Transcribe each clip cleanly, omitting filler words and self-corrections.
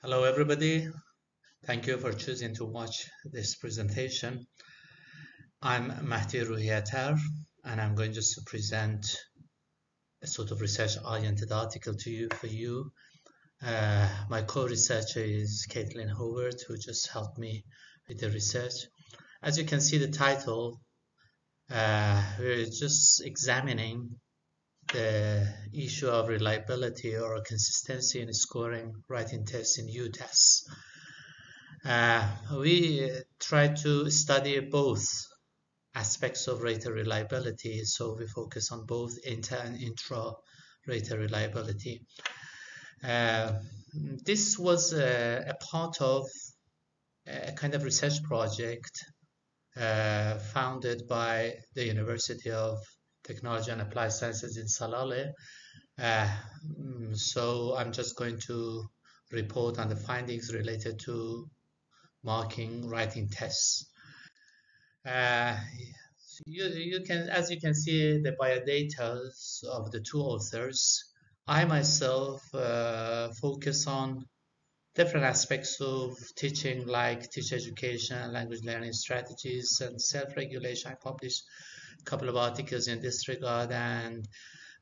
Hello everybody, thank you for choosing to watch this presentation. I'm Mahdi Ruhiatar and I'm going just to present a sort of research-oriented article to you for you. My co-researcher is Caitlin Howard, who just helped me with the research. As you can see the title, we're just examining the issue of reliability or consistency in scoring writing tests in UTAS. We try to study both aspects of rater reliability, so we focus on both inter and intra rater reliability. This was a part of a kind of research project founded by the University of Technology and Applied Sciences in Salalah. So I'm just going to report on the findings related to marking writing tests. You can, as you can see, the biodata of the two authors. I myself focus on different aspects of teaching, like teacher education, language learning strategies, and self-regulation. I published a couple of articles in this regard, and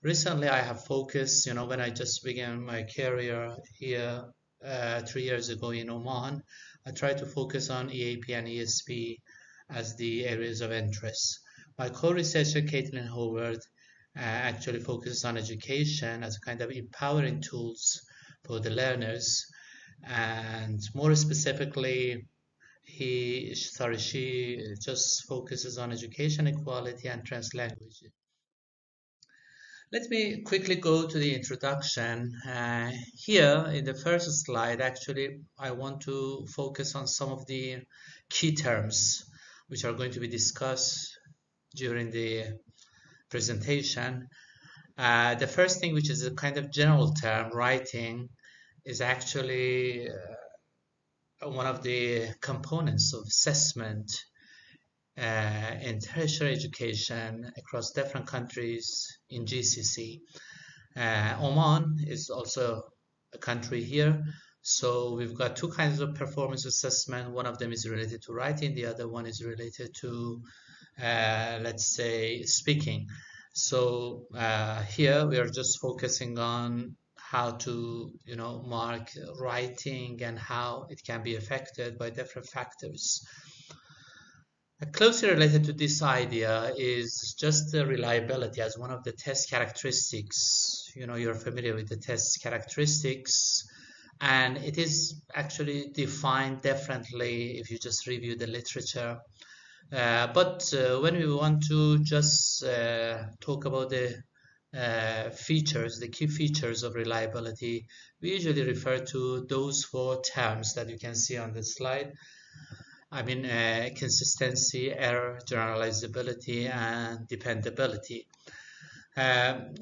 recently I have focused, when I just began my career here 3 years ago in Oman, I tried to focus on EAP and ESP as the areas of interest. My co-researcher, Caitlin Howard, actually focuses on education as a kind of empowering tools for the learners. And more specifically, she just focuses on education equality and translanguage. Let me quickly go to the introduction. Here in the first slide, actually, I want to focus on some of the key terms which are going to be discussed during the presentation. The first thing, which is a kind of general term, writing, is actually one of the components of assessment in tertiary education across different countries in GCC. Oman is also a country here. So we've got two kinds of performance assessment. One of them is related to writing. The other one is related to, let's say, speaking. So here we are just focusing on how to, mark writing and how it can be affected by different factors. Closely related to this idea is just the reliability as one of the test characteristics. You're familiar with the test characteristics, and it is actually defined differently if you just review the literature. But when we want to just talk about the features, the key features of reliability, we usually refer to those four terms that you can see on the slide. I mean, consistency, error, generalizability, and dependability.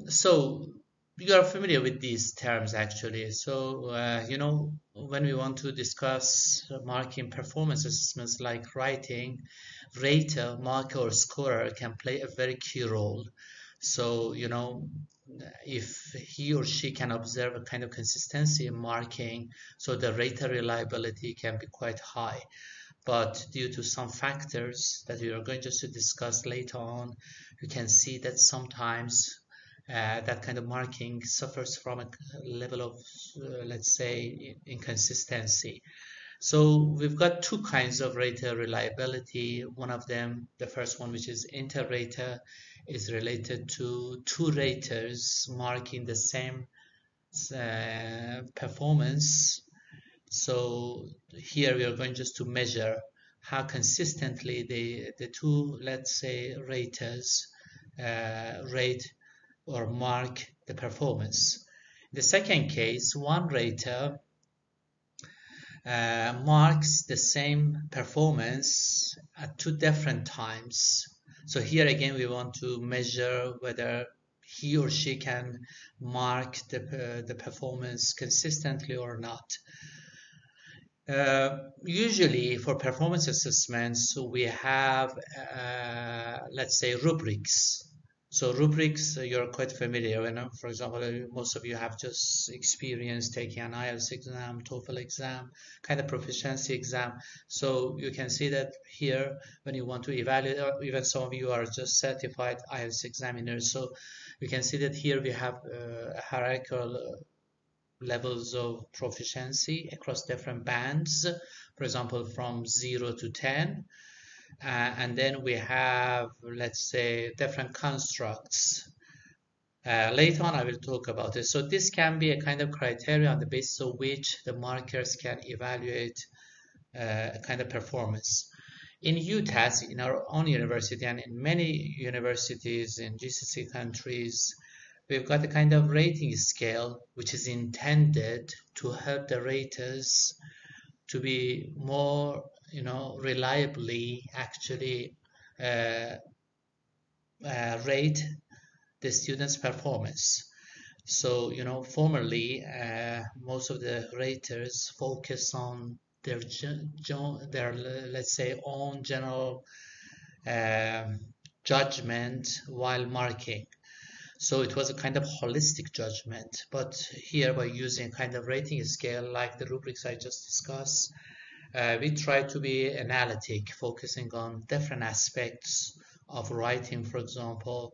So you are familiar with these terms actually. So, when we want to discuss marking performance assessments like writing, rater, marker, or scorer can play a very key role. So, if he or she can observe a kind of consistency in marking, so the rater reliability can be quite high. But due to some factors that we are going just to discuss later on, you can see that sometimes that kind of marking suffers from a level of, let's say, inconsistency. So we've got two kinds of rater reliability. One of them, the first one, which is inter-rater, is related to two raters marking the same performance. So here we are going just to measure how consistently the two, let's say, raters rate or mark the performance. In the second case, one rater marks the same performance at two different times. So here again, we want to measure whether he or she can mark the performance consistently or not. Usually for performance assessments, we have, let's say, rubrics. So rubrics, you're quite familiar. For example, most of you have just experienced taking an IELTS exam, TOEFL exam, kind of proficiency exam. So you can see that here, when you want to evaluate, or even some of you are just certified IELTS examiners. So you can see that here we have hierarchical levels of proficiency across different bands. For example, from 0 to 10. And then we have, let's say, different constructs. Later on, I will talk about it. So this can be a kind of criteria on the basis of which the markers can evaluate a kind of performance. In UTAS, in our own university, and in many universities in GCC countries, we've got a kind of rating scale which is intended to help the raters to be more, reliably actually rate the students' performance. So, formerly, most of the raters focus on their let's say, own general judgment while marking. So it was a kind of holistic judgment. But here, by using a kind of rating scale like the rubrics I just discussed, we try to be analytic, focusing on different aspects of writing, for example,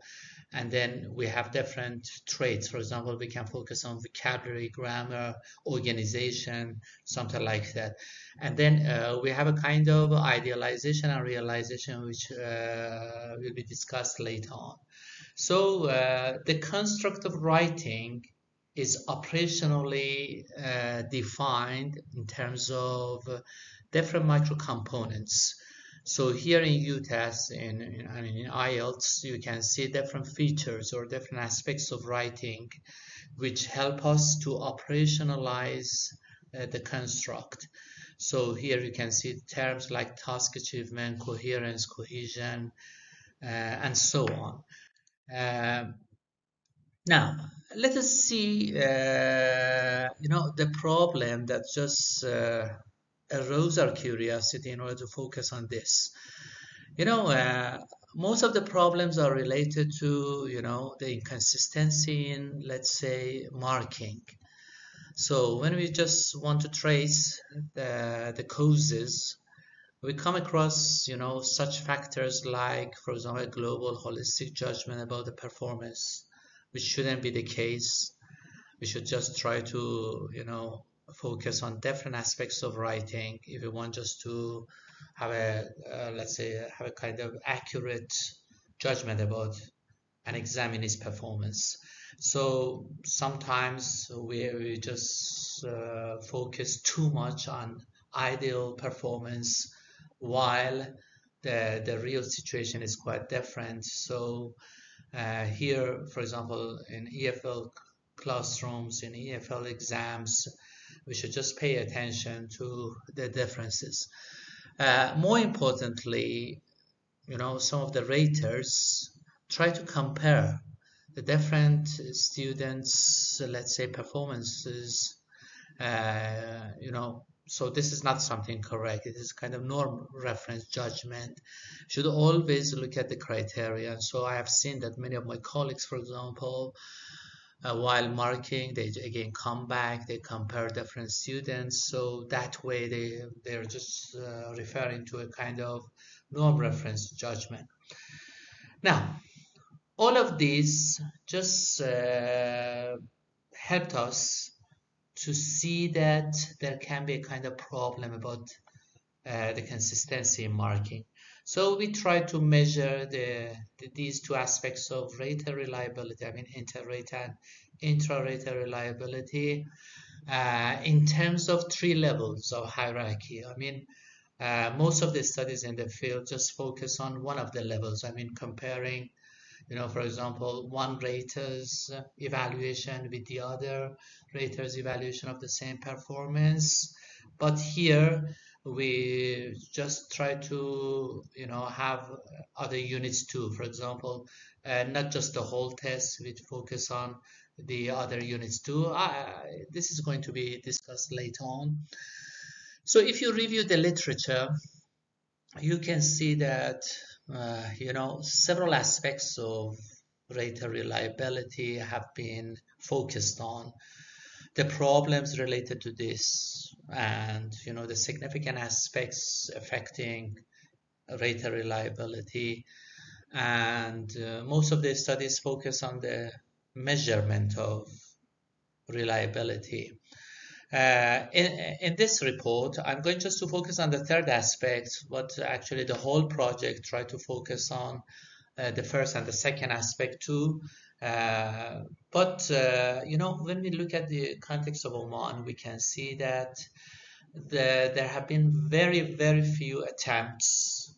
and then we have different traits. For example, we can focus on vocabulary, grammar, organization, something like that. And then we have a kind of idealization and realization, which will be discussed later on. So the construct of writing is operationally defined in terms of different micro components. So here in UTAS and in IELTS, you can see different features or different aspects of writing which help us to operationalize the construct. So here you can see terms like task achievement, coherence, cohesion, and so on. Now, let us see, the problem that just arose our curiosity in order to focus on this. Most of the problems are related to, the inconsistency in, let's say, marking. So when we just want to trace the causes, we come across, such factors like, for example, global holistic judgment about the performance, which shouldn't be the case. We should just try to, focus on different aspects of writing if we want just to have let's say, have a kind of accurate judgment about an examinee's performance. So sometimes we just focus too much on ideal performance while the real situation is quite different. So here, for example, in EFL classrooms, in EFL exams, we should just pay attention to the differences. More importantly, some of the raters try to compare the different students, let's say, performances, so this is not something correct. It is kind of norm reference judgment. Should always look at the criteria. So I have seen that many of my colleagues, for example, while marking, they again come back, they compare different students. So that way they're just referring to a kind of norm reference judgment. Now, all of these just helped us to see that there can be a kind of problem about the consistency in marking. So we try to measure these two aspects of rater reliability, inter-rater and intra-rater reliability, in terms of 3 levels of hierarchy. Most of the studies in the field just focus on one of the levels. Comparing, for example, one rater's evaluation with the other rater's evaluation of the same performance. But here we just try to, have other units too. For example, not just the whole test, we focus on the other units too. This is going to be discussed later on. So if you review the literature, you can see that, several aspects of rater reliability have been focused on, the problems related to this, and the significant aspects affecting rater reliability. And most of the studies focus on the measurement of reliability. In this report, I'm going just to focus on the third aspect, but actually the whole project tried to focus on the first and the second aspect too. But when we look at the context of Oman, we can see that there have been very, very few attempts,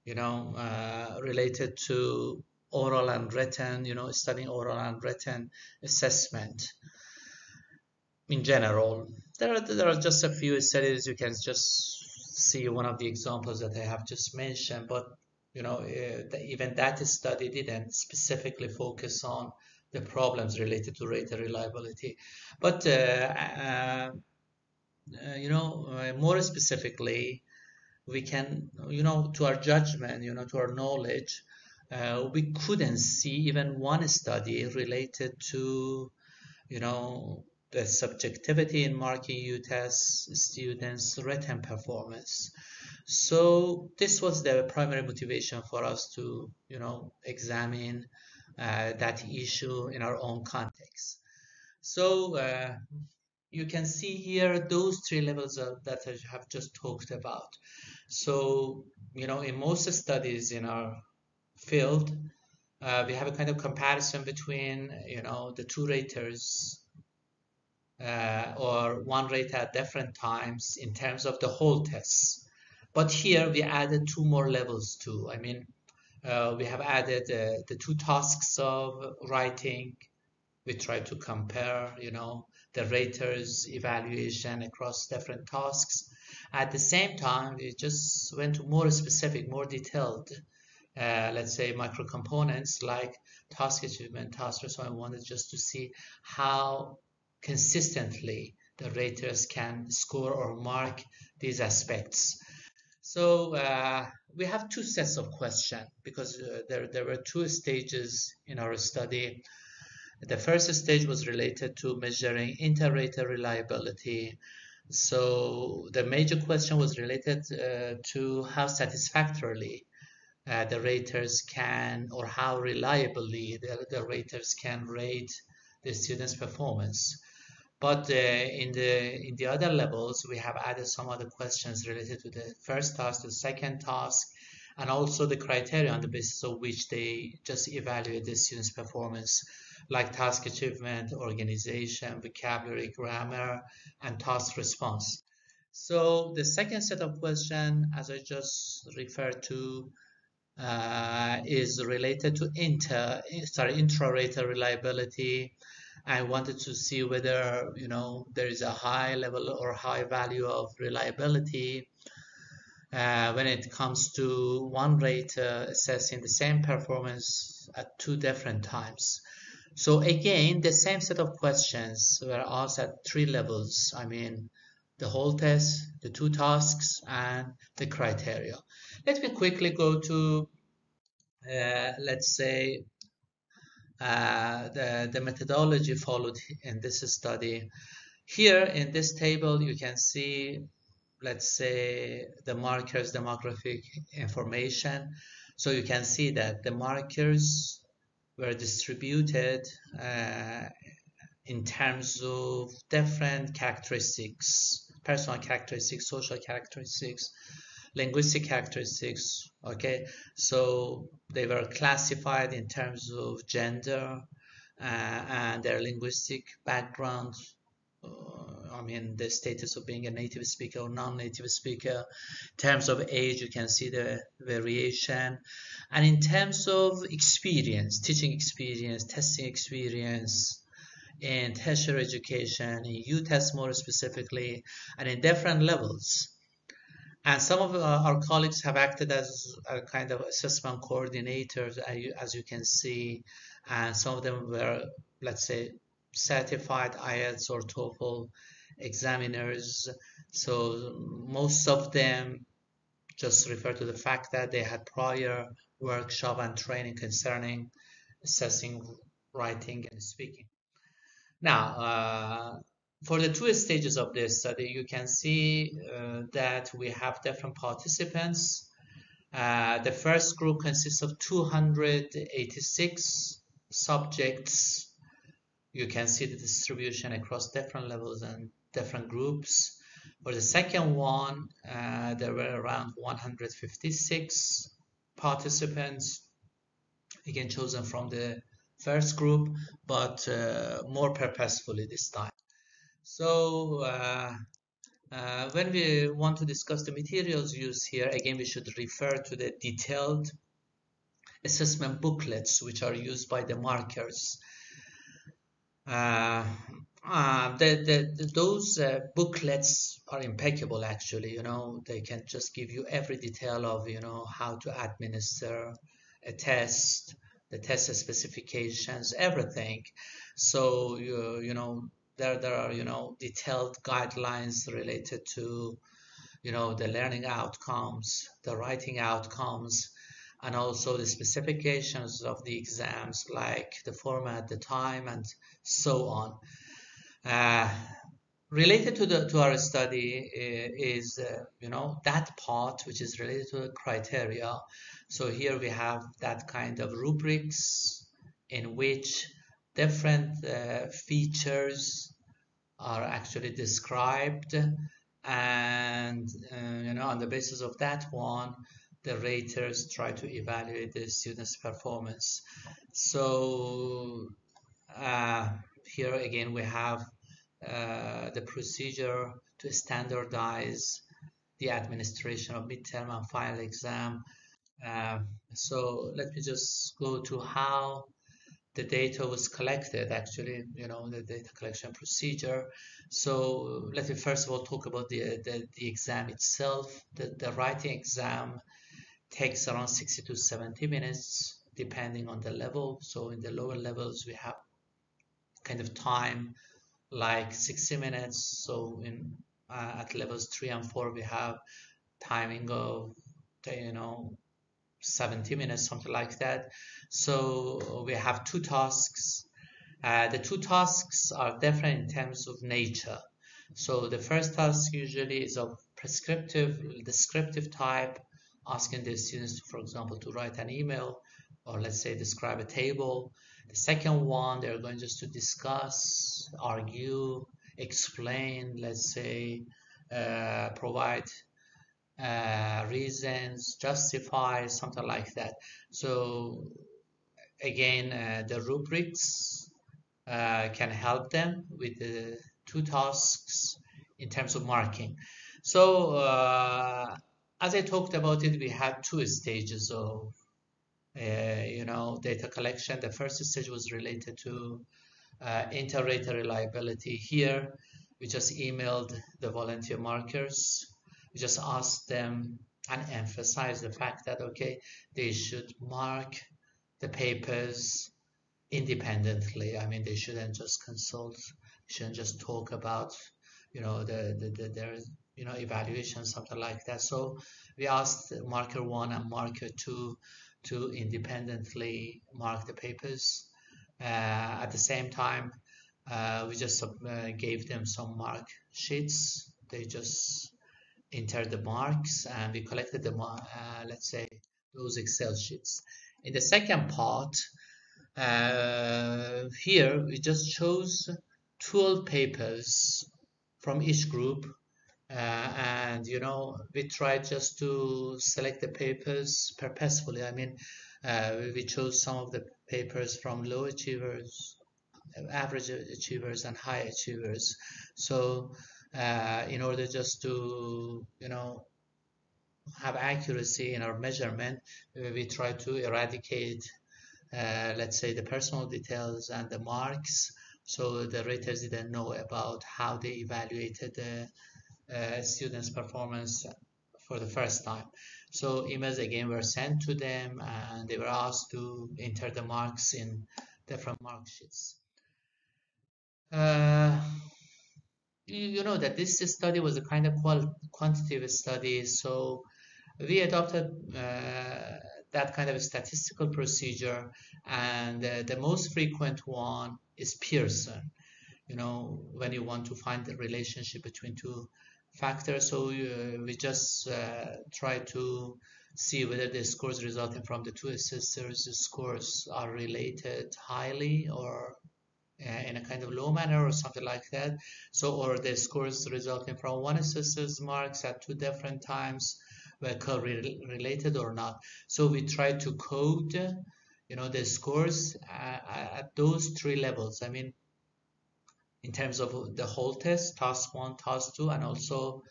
related to oral and written, studying oral and written assessment in general. There are just a few studies. You can just see one of the examples that I have just mentioned, but even that study didn't specifically focus on the problems related to rater reliability. But more specifically, we can, to our judgment, to our knowledge, we couldn't see even one study related to, the subjectivity in marking UTAS students' written performance. So this was the primary motivation for us to, examine that issue in our own context. So you can see here those three levels that I have just talked about. So, in most studies in our field, we have a kind of comparison between, the two raters or one rater at different times in terms of the whole test. But here we added two more levels too. I mean, we have added the two tasks of writing. We try to compare, the raters evaluation across different tasks. At the same time, we just went to more specific, more detailed, let's say micro components like task achievement, task response. I wanted just to see how consistently the raters can score or mark these aspects. So we have two sets of questions because there were two stages in our study. The first stage was related to measuring inter-rater reliability. So the major question was related to how satisfactorily the raters can, or how reliably the raters can rate the students' performance. But in the other levels, we have added some other questions related to the first task, the second task, and also the criteria on the basis of which they just evaluate the students' performance, like task achievement, organization, vocabulary, grammar, and task response. So the second set of questions, as I just referred to, is related to intra-rater reliability. I wanted to see whether there is a high level or high value of reliability when it comes to one rater assessing the same performance at two different times. So again, the same set of questions were asked at three levels. I mean, the whole test, the two tasks, and the criteria. Let me quickly go to, let's say, the methodology followed in this study. Here in this table, you can see, let's say, the markers demographic information. So you can see that the markers were distributed in terms of different characteristics, personal characteristics, social characteristics, linguistic characteristics. Okay, so they were classified in terms of gender and their linguistic background. I mean, the status of being a native speaker or non-native speaker. In terms of age, you can see the variation. And in terms of experience, teaching experience, testing experience, in tertiary education, in UTAS more specifically, and in different levels. And some of our colleagues have acted as a kind of assessment coordinators, as you can see, and some of them were, let's say, certified IELTS or TOEFL examiners. So most of them just refer to the fact that they had prior workshop and training concerning assessing writing and speaking. Now, for the two stages of this study, you can see that we have different participants. The first group consists of 286 subjects. You can see the distribution across different levels and different groups. For the second one, there were around 156 participants, again chosen from the first group, but more purposefully this time. So when we want to discuss the materials used here, again, we should refer to the detailed assessment booklets which are used by the markers. Those booklets are impeccable, actually. They can just give you every detail of how to administer a test, the test specifications, everything. So there are detailed guidelines related to the learning outcomes, the writing outcomes, and also the specifications of the exams, like the format, the time, and so on. Related to our study is that part which is related to the criteria. So here we have that kind of rubrics in which different features are actually described, and on the basis of that one, the raters try to evaluate the students' performance. So here again we have the procedure to standardize the administration of midterm and final exam. So let me just go to how the data was collected, actually, the data collection procedure. So let me first of all talk about the exam itself. The writing exam takes around 60 to 70 minutes, depending on the level. So in the lower levels, we have kind of time like 60 minutes. So at levels 3 and 4, we have timing of 70 minutes, something like that. So we have two tasks. The two tasks are different in terms of nature. So the first task usually is of descriptive type, asking the students, for example, to write an email, or let's say describe a table. The second one, they're going just to discuss, argue, explain, let's say, provide reasons, justify, something like that. So again, the rubrics can help them with the two tasks in terms of marking. So as I talked about it, we had two stages of data collection. The first stage was related to inter-rater reliability. Here we just emailed the volunteer markers. We just asked them and emphasized the fact that they should mark the papers independently. I mean, they shouldn't just consult, shouldn't just talk about their evaluation, something like that. So we asked marker 1 and marker 2 to independently mark the papers. At the same time, we just gave them some mark sheets. They just entered the marks, and we collected the let's say those Excel sheets. In the second part, here we just chose 12 papers from each group, and we tried just to select the papers purposefully. I mean, we chose some of the papers from low achievers, average achievers, and high achievers. So in order just to have accuracy in our measurement, we try to eradicate let's say the personal details and the marks, so the raters didn't know about how they evaluated the students' performance for the first time. So emails again were sent to them, and they were asked to enter the marks in different mark sheets. You know that this study was a kind of quantitative study, so we adopted that kind of statistical procedure, and the most frequent one is Pearson. When you want to find the relationship between two factors. So we just try to see whether the scores resulting from the two sisters scores are related highly or in a kind of low manner or something like that. So, or the scores resulting from one sister's marks at two different times were correlated or not. So we try to code, the scores at those three levels. I mean, in terms of the whole test, task 1, task 2, and also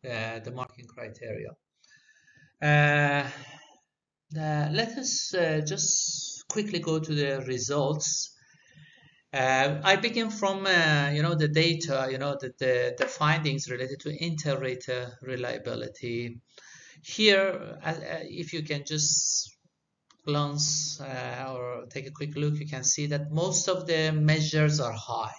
the marking criteria. Let us just quickly go to the results. I begin from the data, the findings related to inter-rater reliability. Here, if you can just glance or take a quick look, you can see that most of the measures are high.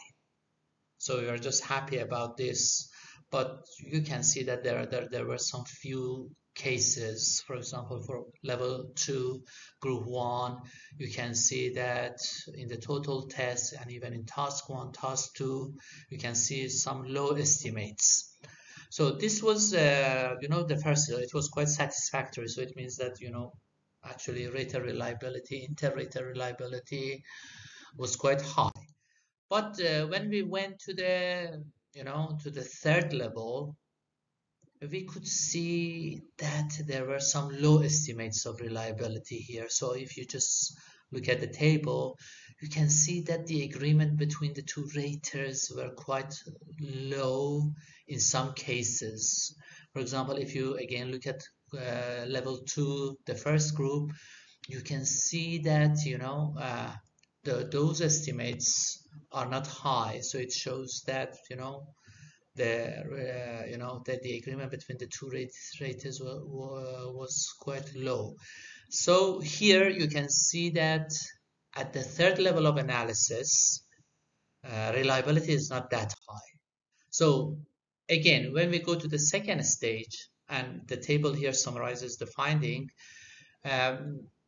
So we are just happy about this, but you can see that there were some few cases. For example, for level 2, group 1, you can see that in the total test and even in task 1, task 2, you can see some low estimates. So this was, the first, it was quite satisfactory. So it means that, actually rater reliability, inter-rater reliability was quite high. But when we went to the third level, we could see that there were some low estimates of reliability here. So if you just look at the table, you can see that the agreement between the two raters were quite low in some cases. For example, if you again look at level 2, the first group, you can see that those estimates are not high. So it shows that that the agreement between the two raters was quite low. So here you can see that at the third level of analysis, reliability is not that high. So again, when we go to the second stage, and the table here summarizes the finding,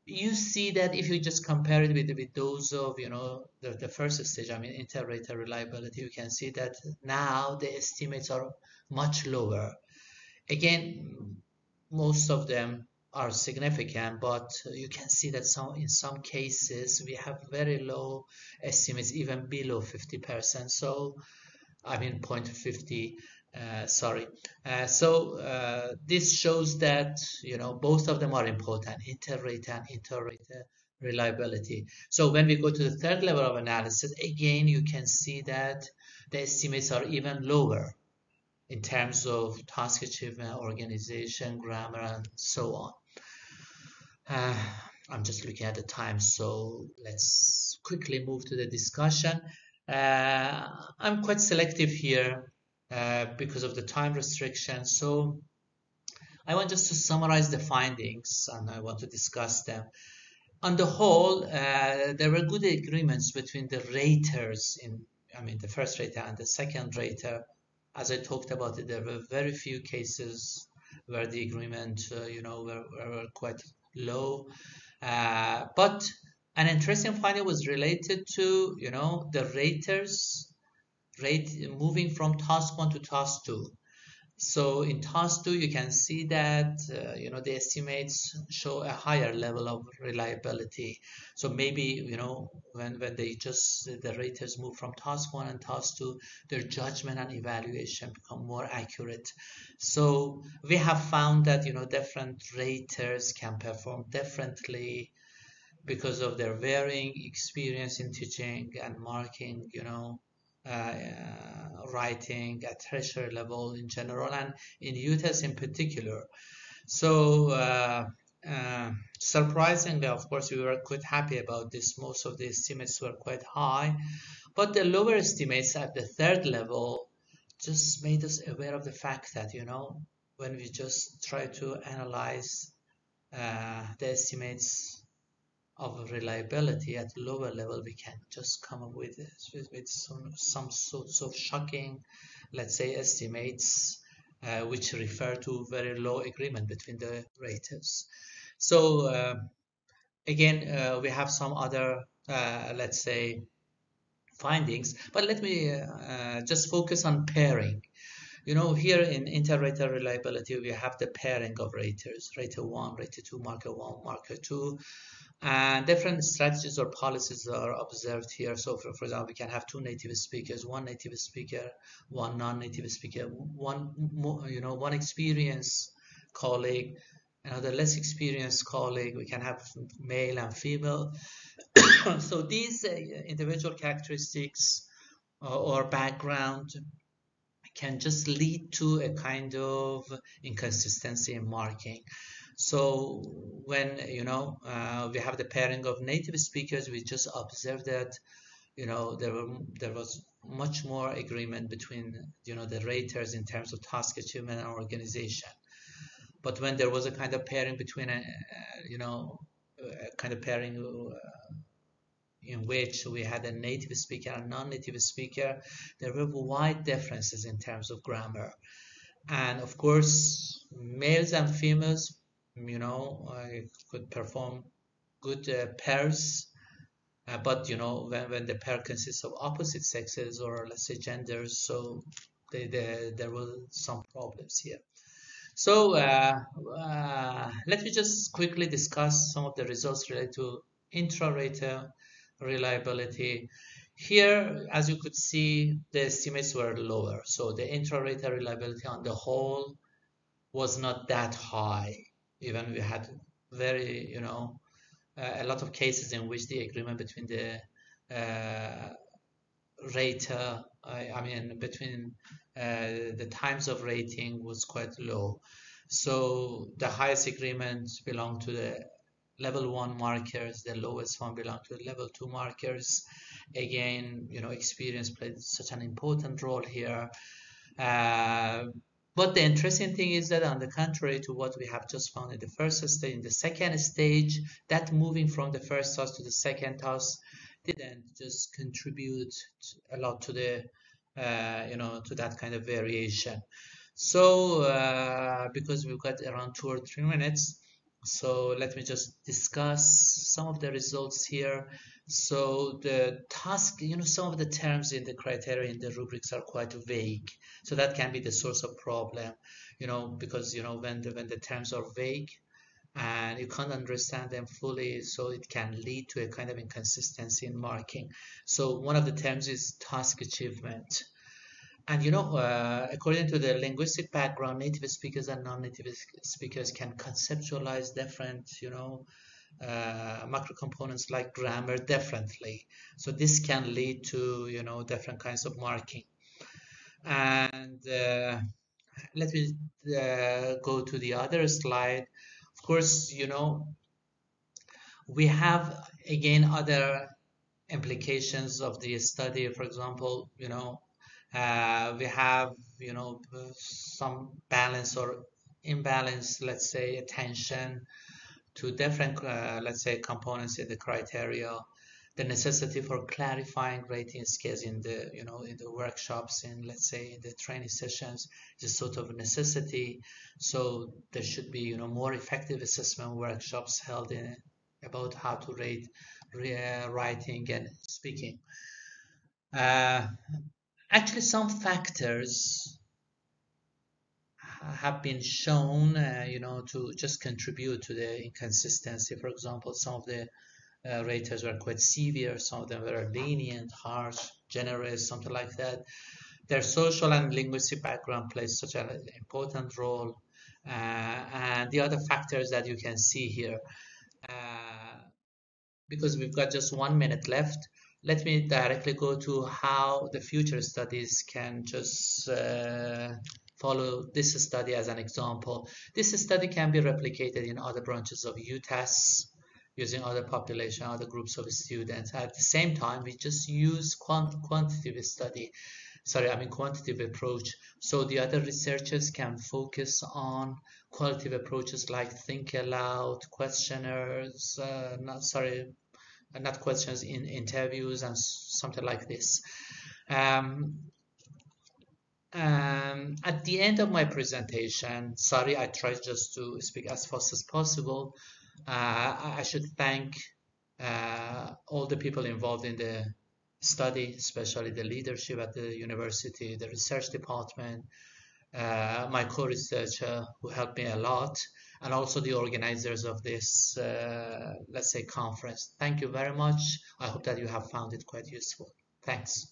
you see that if you just compare it with those of the first stage, I mean inter-rater reliability, you can see that now the estimates are much lower. Again, most of them are significant, but you can see that in some cases we have very low estimates, even below 50%. So I mean 0.50. Sorry. So this shows that both of them are important, inter-rater and inter-rater reliability. So when we go to the third level of analysis, again you can see that the estimates are even lower in terms of task achievement, organization, grammar, and so on. I'm just looking at the time, so let's quickly move to the discussion. I'm quite selective here because of the time restriction. So I want just to summarize the findings and I want to discuss them. On the whole, there were good agreements between the raters the first rater and the second rater. As I talked about it, there were very few cases where the agreement, were quite low. But an interesting finding was related to, the raters moving from task 1 to task 2. So in task 2, you can see that the estimates show a higher level of reliability. So maybe when the raters move from task 1 and task 2, their judgment and evaluation become more accurate. So we have found that different raters can perform differently because of their varying experience in teaching and marking, writing at tertiary level in general and in UTES in particular. So surprisingly, of course, we were quite happy about this. Most of the estimates were quite high, but the lower estimates at the third level just made us aware of the fact that when we just try to analyze the estimates of reliability at lower level, we can just come up with some sorts of shocking, let's say, estimates which refer to very low agreement between the raters. So again, we have some other, let's say, findings, but let me just focus on pairing. Here in inter-rater reliability, we have the pairing of raters, rater 1, rater 2, marker 1, marker 2, and different strategies or policies are observed here. So for example, we can have two native speakers, one native speaker, one non-native speaker, one experienced colleague, another less experienced colleague. We can have male and female. So these individual characteristics or background can just lead to a kind of inconsistency in marking. So when we have the pairing of native speakers, we just observe that there was much more agreement between the raters in terms of task achievement and organization. But when there was a kind of pairing between a kind of pairing in which we had a native speaker and non-native speaker, there were wide differences in terms of grammar. And of course, males and females, could perform good pairs, but when the pair consists of opposite sexes or let's say genders, so there were some problems here. So let me just quickly discuss some of the results related to intra-rater reliability. Here, as you could see, the estimates were lower. So the intra-rater reliability on the whole was not that high. Even we had very, a lot of cases in which the agreement between the rater, between the times of rating was quite low. So the highest agreements belong to the level 1 markers, the lowest one belong to the level 2 markers. Again, experience played such an important role here. But the interesting thing is that on the contrary to what we have just found in the first stage, in the second stage, that moving from the first task to the second task didn't just contribute a lot to the, to that kind of variation. So because we've got around 2 or 3 minutes, so let me just discuss some of the results here. So the task, some of the terms in the criteria in the rubrics are quite vague. So that can be the source of problem, because, when the terms are vague and you can't understand them fully, so it can lead to a kind of inconsistency in marking. So one of the terms is task achievement. And according to the linguistic background, native speakers and non-native speakers can conceptualize different, macro components like grammar differently. So this can lead to, different kinds of marking. And let me go to the other slide. Of course, we have again other implications of the study. For example, we have some balance or imbalance, let's say attention to different let's say components in the criteria, the necessity for clarifying rating scales in the in the workshops, and let's say in the training sessions is a sort of necessity. So there should be more effective assessment workshops held in about how to rate writing and speaking. Actually, some factors have been shown, to just contribute to the inconsistency. For example, some of the raters were quite severe, some of them were lenient, harsh, generous, something like that. Their social and linguistic background plays such an important role. And the other factors that you can see here, because we've got just 1 minute left, let me directly go to how the future studies can just follow this study as an example. This study can be replicated in other branches of UTAS using other population, other groups of students. At the same time, we just use quantitative approach. So the other researchers can focus on qualitative approaches like think aloud, questionnaires, not questions in interviews and something like this. At the end of my presentation, sorry, I tried just to speak as fast as possible. I should thank all the people involved in the study, especially the leadership at the university, the research department, my co-researcher who helped me a lot, and also the organizers of this, let's say, conference. Thank you very much. I hope that you have found it quite useful. Thanks.